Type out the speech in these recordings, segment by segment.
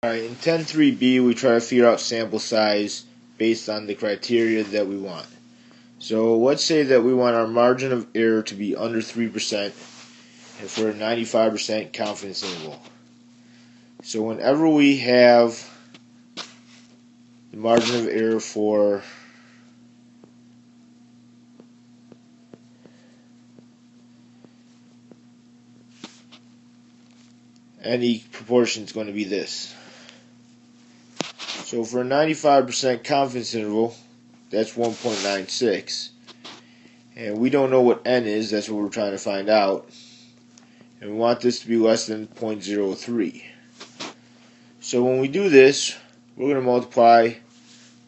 Alright, in 10.3b we try to figure out sample size based on the criteria that we want. So let's say that we want our margin of error to be under 3% and for a 95% confidence interval. So whenever we have the margin of error for any proportion, is going to be this. So for a 95% confidence interval, that's 1.96. And we don't know what n is, that's what we're trying to find out. And we want this to be less than 0.03. So when we do this, we're going to multiply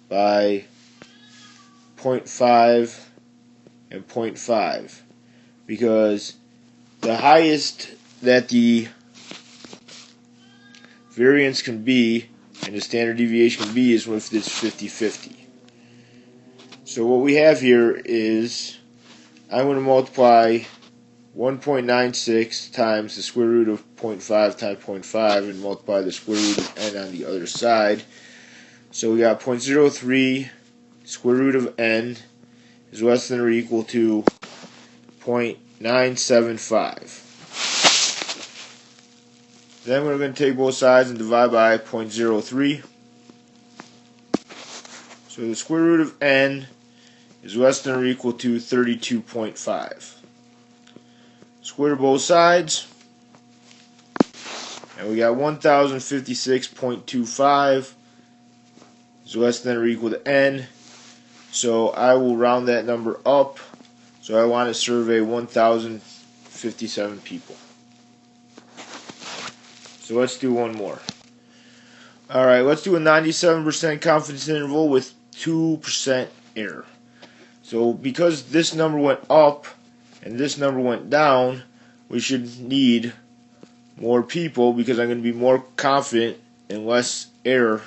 by 0.5 and 0.5. Because the highest that the variance can be and the standard deviation can be is if it's 50-50. So what we have here is I'm going to multiply 1.96 times the square root of 0.5 times 0.5 and multiply the square root of n on the other side. So we got 0.03 square root of n is less than or equal to 0.975. Then we're going to take both sides and divide by 0.03. So the square root of n is less than or equal to 32.5. Square both sides, and we got 1056.25 is less than or equal to n. So I will round that number up. So I want to survey 1,057 people. So let's do one more. Alright, let's do a 97% confidence interval with 2% error. So because this number went up and this number went down, we should need more people because I'm going to be more confident and less error.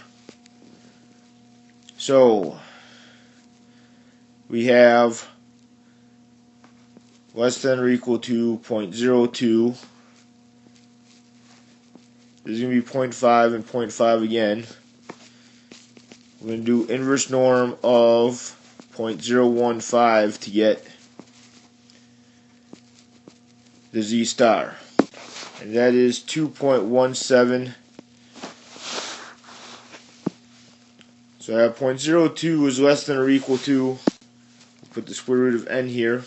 So we have less than or equal to 0.02. This is going to be 0.5 and 0.5 again. We're going to do inverse norm of 0.015 to get the z star. And that is 2.17. So I have 0.02 is less than or equal to, put the square root of n here,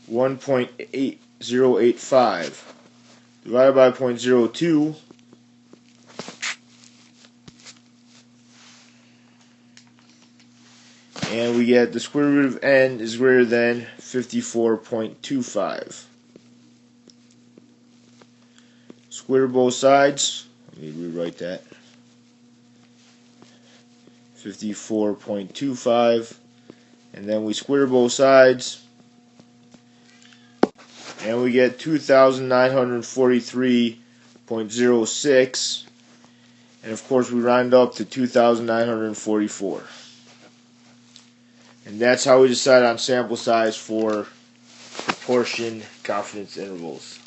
1.8085. Divided by 0.02, and we get the square root of n is greater than 54.25. Square both sides. Let me rewrite that. 54.25, and then we square both sides. And we get 2,943.06, and of course we round up to 2,944. And that's how we decide on sample size for proportion confidence intervals.